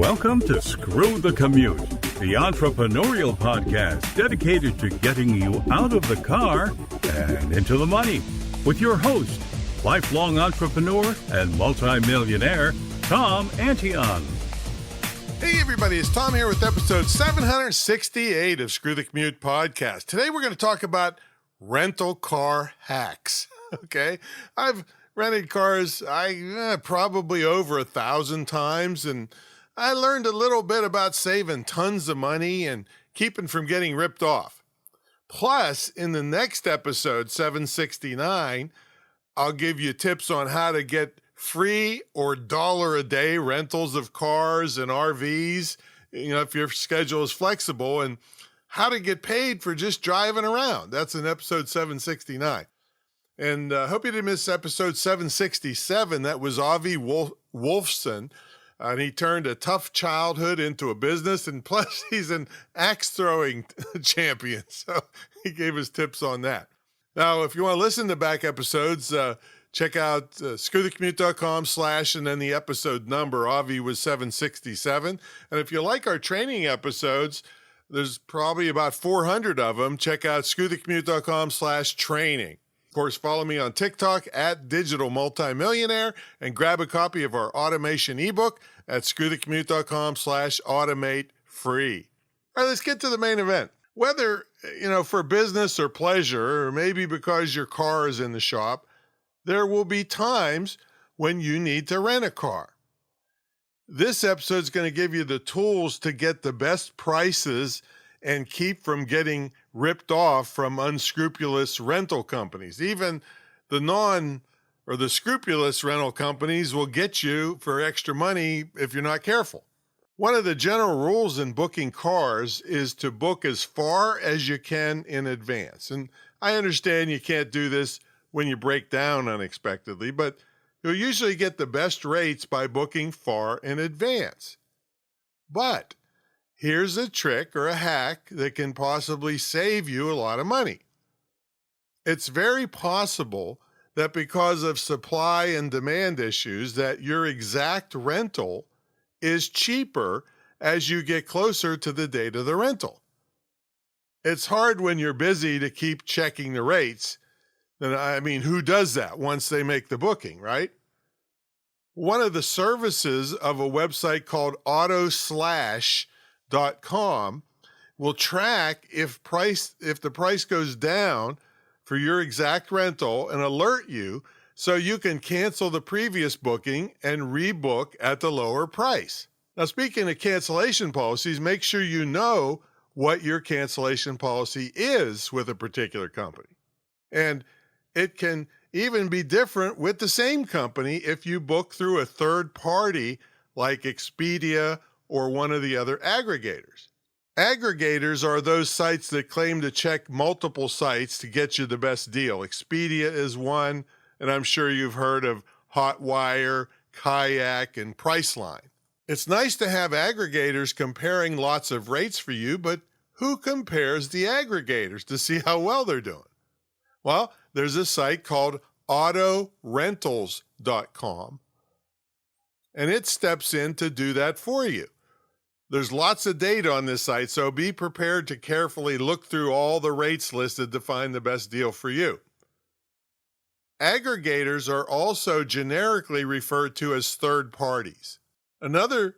Welcome to Screw the Commute, the entrepreneurial podcast dedicated to getting you out of the car and into the money, with your host, lifelong entrepreneur and multimillionaire, Tom Antion. Hey everybody, it's Tom here with episode 768 of Screw the Commute podcast. Today we're going to talk about rental car hacks. Okay, I've rented cars probably over 1,000 times, and I learned a little bit about saving tons of money and keeping from getting ripped off. Plus, in the next episode, 769, I'll give you tips on how to get free or dollar a day rentals of cars and RVs, if your schedule is flexible, and how to get paid for just driving around. That's in episode 769. And I hope you didn't miss episode 767. That was Avi Wolfson. And he turned a tough childhood into a business, and plus he's an axe-throwing champion. So he gave us tips on that. Now, if you want to listen to back episodes, check out screwthecommute.com/ and then the episode number. Avi was 767. And if you like our training episodes, there's probably about 400 of them. Check out screwthecommute.com/training. Of course, follow me on TikTok at Digital Multimillionaire and grab a copy of our automation ebook at screwthecommute.com/automate free. All right, let's get to the main event. Whether, for business or pleasure, or maybe because your car is in the shop, there will be times when you need to rent a car. This episode is going to give you the tools to get the best prices and keep from getting ripped off from unscrupulous rental companies. Even the scrupulous rental companies will get you for extra money if you're not careful. One of the general rules in booking cars is to book as far as you can in advance. And I understand you can't do this when you break down unexpectedly, but you'll usually get the best rates by booking far in advance. But here's a trick or a hack that can possibly save you a lot of money. It's very possible that because of supply and demand issues, that your exact rental is cheaper as you get closer to the date of the rental. It's hard when you're busy to keep checking the rates. And who does that once they make the booking, right? One of the services of a website called autoslash.com will track if the price goes down for your exact rental and alert you so you can cancel the previous booking and rebook at the lower price. Now, speaking of cancellation policies, make sure you know what your cancellation policy is with a particular company. And it can even be different with the same company if you book through a third party like Expedia or one of the other aggregators. Aggregators are those sites that claim to check multiple sites to get you the best deal. Expedia is one, and I'm sure you've heard of Hotwire, Kayak, and Priceline. It's nice to have aggregators comparing lots of rates for you, but who compares the aggregators to see how well they're doing? Well, there's a site called autorentals.com, and it steps in to do that for you. There's lots of data on this site, so be prepared to carefully look through all the rates listed to find the best deal for you. Aggregators are also generically referred to as third parties. Another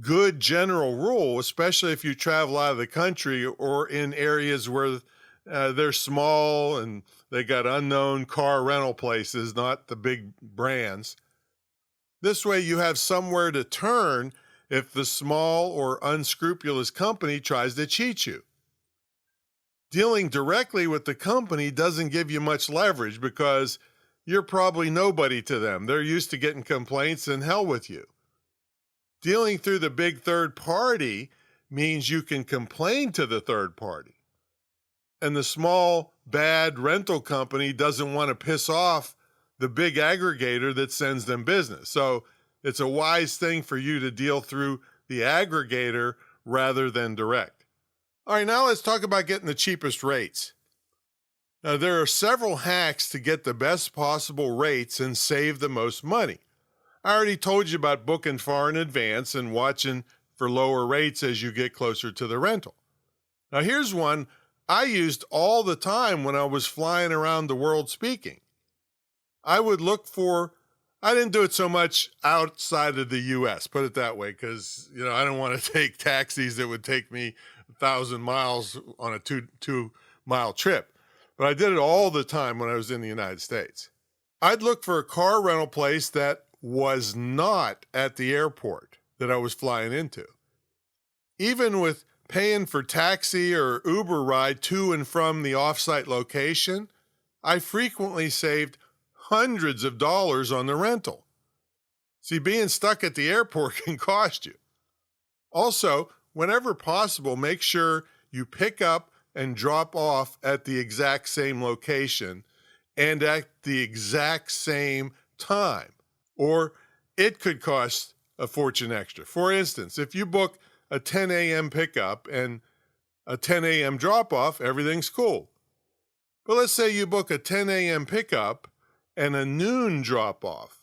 good general rule, especially if you travel out of the country or in areas where they're small and they got unknown car rental places, not the big brands. This way you have somewhere to turn if the small or unscrupulous company tries to cheat you. Dealing directly with the company doesn't give you much leverage because you're probably nobody to them. They're used to getting complaints and hell with you. Dealing through the big third party means you can complain to the third party. And the small, bad rental company doesn't want to piss off the big aggregator that sends them business. So it's a wise thing for you to deal through the aggregator rather than direct. All right, now let's talk about getting the cheapest rates. Now, there are several hacks to get the best possible rates and save the most money. I already told you about booking far in advance and watching for lower rates as you get closer to the rental. Now, here's one I used all the time when I was flying around the world speaking. I didn't do it so much outside of the U.S., put it that way, because, I don't want to take taxis that would take me 1,000 miles on a two-mile trip. But I did it all the time when I was in the United States. I'd look for a car rental place that was not at the airport that I was flying into. Even with paying for taxi or Uber ride to and from the offsite location, I frequently saved hundreds of dollars on the rental. See, being stuck at the airport can cost you. Also, whenever possible, make sure you pick up and drop off at the exact same location and at the exact same time, or it could cost a fortune extra. For instance, if you book a 10 a.m. pickup and a 10 a.m. drop-off, everything's cool. But let's say you book a 10 a.m. pickup and a noon drop-off.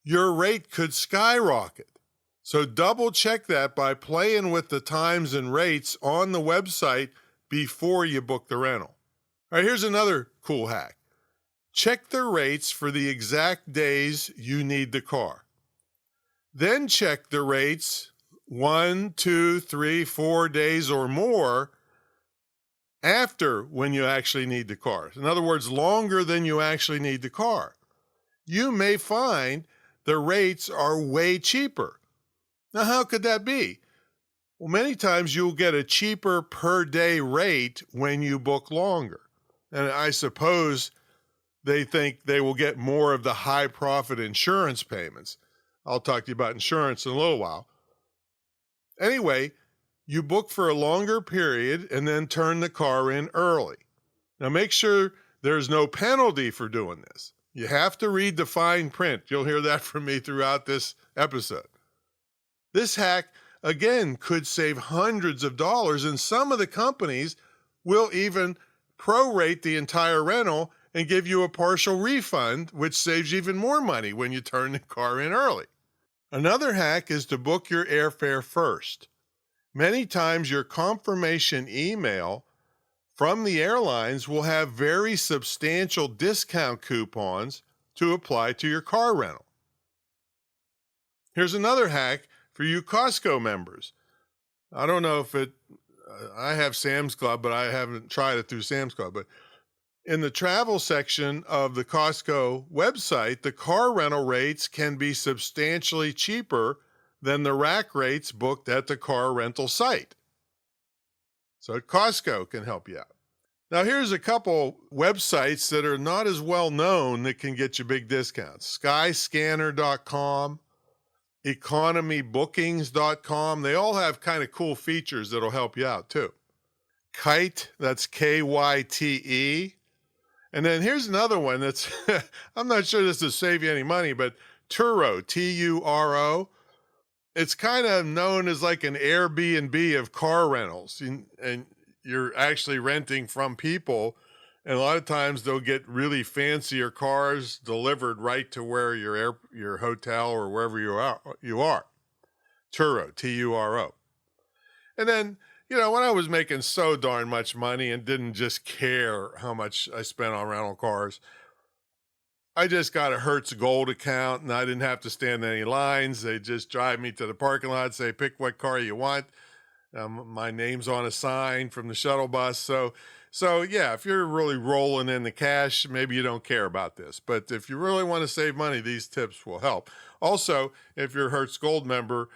Your rate could skyrocket. So double check that by playing with the times and rates on the website before you book the rental. All right, here's another cool hack. Check the rates for the exact days you need the car. Then check the rates 1, 2, 3, 4 days or more after when you actually need the car. In other words, longer than you actually need the car. You may find the rates are way cheaper. Now, how could that be? Well, many times you'll get a cheaper per day rate when you book longer. And I suppose they think they will get more of the high profit insurance payments. I'll talk to you about insurance in a little while. Anyway, you book for a longer period and then turn the car in early. Now, make sure there's no penalty for doing this. You have to read the fine print. You'll hear that from me throughout this episode. This hack, again, could save hundreds of dollars, and some of the companies will even prorate the entire rental and give you a partial refund, which saves you even more money when you turn the car in early. Another hack is to book your airfare first. Many times your confirmation email from the airlines will have very substantial discount coupons to apply to your car rental. Here's another hack for you Costco members. I don't know if I have Sam's Club, but I haven't tried it through Sam's Club. But in the travel section of the Costco website, the car rental rates can be substantially cheaper than the rack rates booked at the car rental site. So Costco can help you out. Now, here's a couple websites that are not as well known that can get you big discounts. Skyscanner.com, economybookings.com. They all have kind of cool features that'll help you out too. Kite, that's Kyte. And then here's another one that's, I'm not sure this will save you any money, but Turo, Turo. It's kind of known as like an Airbnb of car rentals. And you're actually renting from people. And a lot of times they'll get really fancier cars delivered right to where your hotel or wherever you are. Turo, Turo. And then, when I was making so darn much money and didn't just care how much I spent on rental cars, I just got a Hertz Gold account and I didn't have to stand in any lines. They just drive me to the parking lot, say, pick what car you want. My name's on a sign from the shuttle bus. So yeah, if you're really rolling in the cash, maybe you don't care about this. But if you really want to save money, these tips will help. Also, if you're a Hertz Gold member,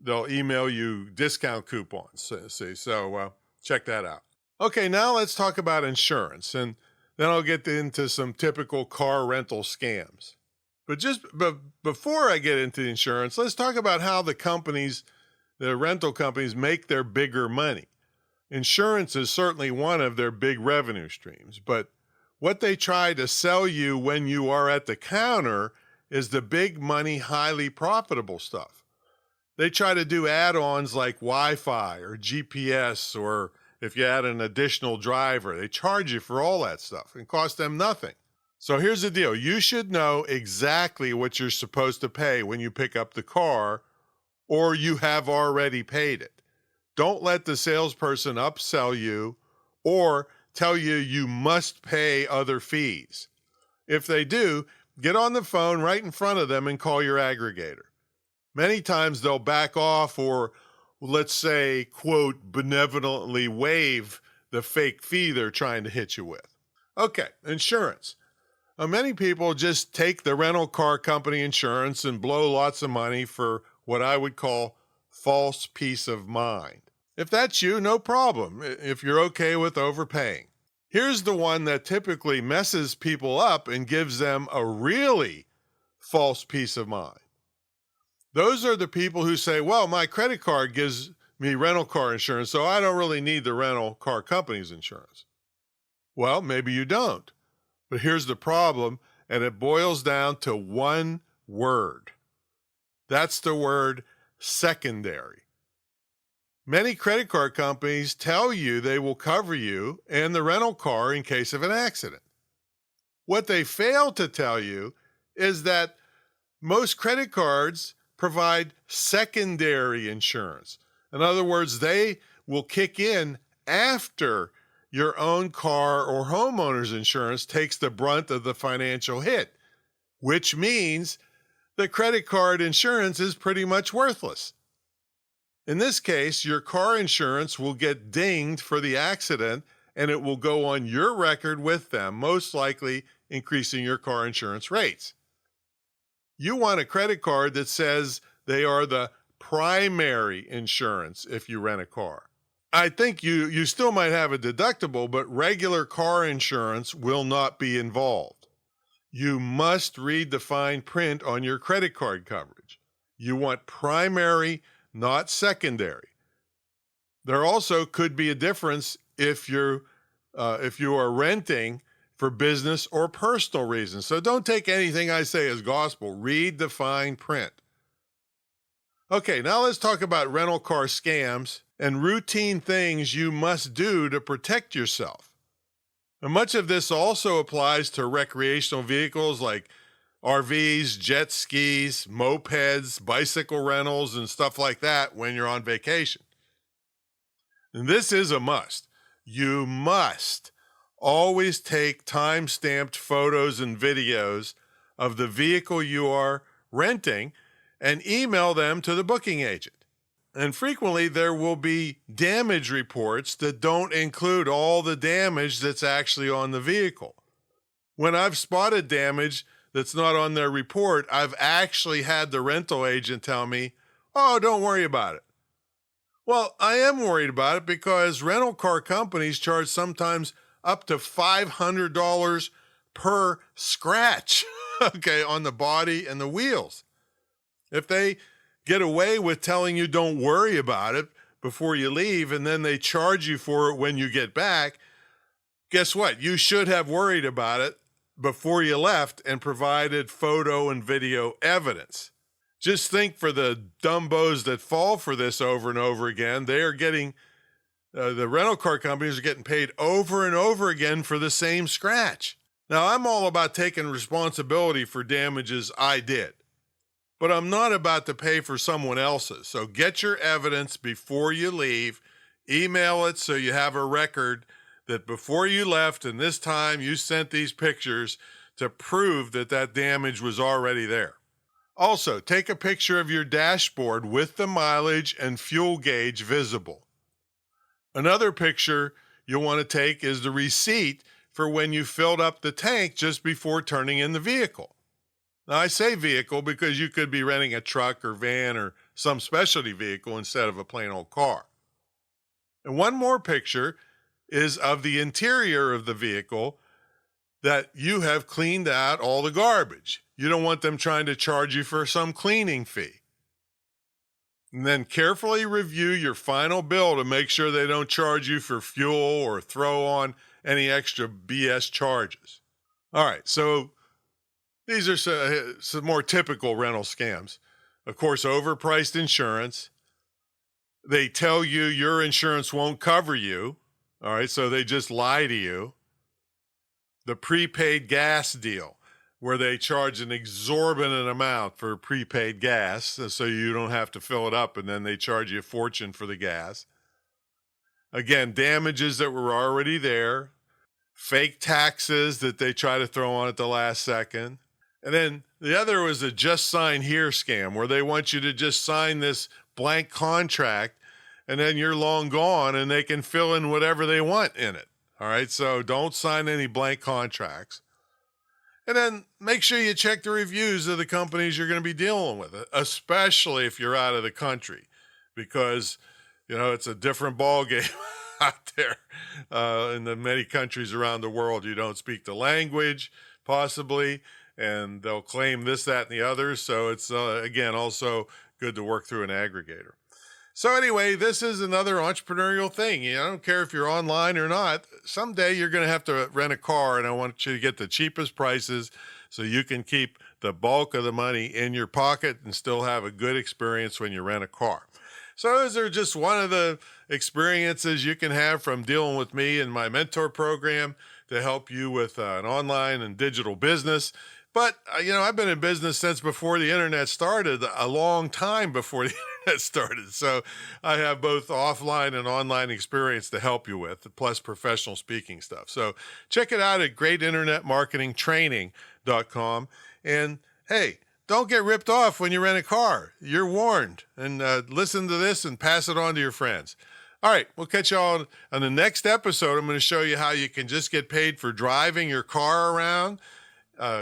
they'll email you discount coupons. So check that out. Okay, now let's talk about insurance, and then I'll get into some typical car rental scams. But before I get into the insurance, let's talk about how the rental companies make their bigger money. Insurance is certainly one of their big revenue streams, but what they try to sell you when you are at the counter is the big money, highly profitable stuff. They try to do add-ons like Wi-Fi or GPS, or if you add an additional driver, they charge you for all that stuff and cost them nothing. So here's the deal. You should know exactly what you're supposed to pay when you pick up the car or you have already paid it. Don't let the salesperson upsell you or tell you you must pay other fees. If they do, get on the phone right in front of them and call your aggregator. Many times they'll back off or, let's say, quote, benevolently waive the fake fee they're trying to hit you with. Okay, insurance. Many people just take the rental car company insurance and blow lots of money for what I would call false peace of mind. If that's you, no problem, if you're okay with overpaying. Here's the one that typically messes people up and gives them a really false peace of mind. Those are the people who say, well, my credit card gives me rental car insurance, so I don't really need the rental car company's insurance. Well, maybe you don't. But here's the problem, and it boils down to one word. That's the word secondary. Many credit card companies tell you they will cover you and the rental car in case of an accident. What they fail to tell you is that most credit cards provide secondary insurance. In other words, they will kick in after your own car or homeowner's insurance takes the brunt of the financial hit, which means the credit card insurance is pretty much worthless. In this case, your car insurance will get dinged for the accident and it will go on your record with them, most likely increasing your car insurance rates. You want a credit card that says they are the primary insurance if you rent a car. I think you still might have a deductible, but regular car insurance will not be involved. You must read the fine print on your credit card coverage. You want primary, not secondary. There also could be a difference if you are renting for business or personal reasons. So don't take anything I say as gospel. Read the fine print. Okay, now let's talk about rental car scams and routine things you must do to protect yourself. And much of this also applies to recreational vehicles like RVs, jet skis, mopeds, bicycle rentals, and stuff like that when you're on vacation. And this is a must. You must always take time-stamped photos and videos of the vehicle you are renting and email them to the booking agent. And frequently there will be damage reports that don't include all the damage that's actually on the vehicle. When I've spotted damage that's not on their report, I've actually had the rental agent tell me, oh, don't worry about it. Well, I am worried about it because rental car companies charge sometimes up to $500 per scratch, okay, on the body and the wheels. If they get away with telling you don't worry about it before you leave and then they charge you for it when you get back, guess what? You should have worried about it before you left and provided photo and video evidence. Just think for the dumbos that fall for this over and over again. They are getting, the rental car companies are getting paid over and over again for the same scratch. Now, I'm all about taking responsibility for damages I did, but I'm not about to pay for someone else's. So get your evidence before you leave. Email it so you have a record that before you left and this time you sent these pictures to prove that that damage was already there. Also, take a picture of your dashboard with the mileage and fuel gauge visible. Another picture you'll want to take is the receipt for when you filled up the tank just before turning in the vehicle. Now, I say vehicle because you could be renting a truck or van or some specialty vehicle instead of a plain old car. And one more picture is of the interior of the vehicle that you have cleaned out all the garbage. You don't want them trying to charge you for some cleaning fee. And then carefully review your final bill to make sure they don't charge you for fuel or throw on any extra BS charges. All right, so these are some more typical rental scams. Of course, overpriced insurance. They tell you your insurance won't cover you. All right, so they just lie to you. The prepaid gas deal. where they charge an exorbitant amount for prepaid gas, so you don't have to fill it up, and then they charge you a fortune for the gas. Again, damages that were already there, fake taxes that they try to throw on at the last second. And then the other was a just sign here scam, where they want you to just sign this blank contract, and then you're long gone and they can fill in whatever they want in it. All right, so don't sign any blank contracts. And then make sure you check the reviews of the companies you're going to be dealing with, especially if you're out of the country, because, it's a different ball game out there. In the many countries around the world, you don't speak the language, possibly, and they'll claim this, that, and the other. So it's, again, also good to work through an aggregator. So anyway, this is another entrepreneurial thing. I don't care if you're online or not. Someday you're going to have to rent a car, and I want you to get the cheapest prices so you can keep the bulk of the money in your pocket and still have a good experience when you rent a car. So those are just one of the experiences you can have from dealing with me and my mentor program to help you with an online and digital business. But, I've been in business since before the internet started, a long time before the internet started. So I have both offline and online experience to help you with, plus professional speaking stuff. So check it out at greatinternetmarketingtraining.com. And hey, don't get ripped off when you rent a car. You're warned. And listen to this and pass it on to your friends. All right, we'll catch you all on the next episode. I'm going to show you how you can just get paid for driving your car around,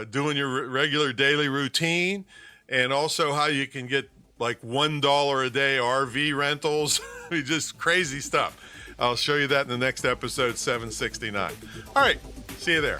doing your regular daily routine, and also how you can get like $1 a day RV rentals. Just crazy stuff. I'll show you that in the next episode, 769. All right, see you there.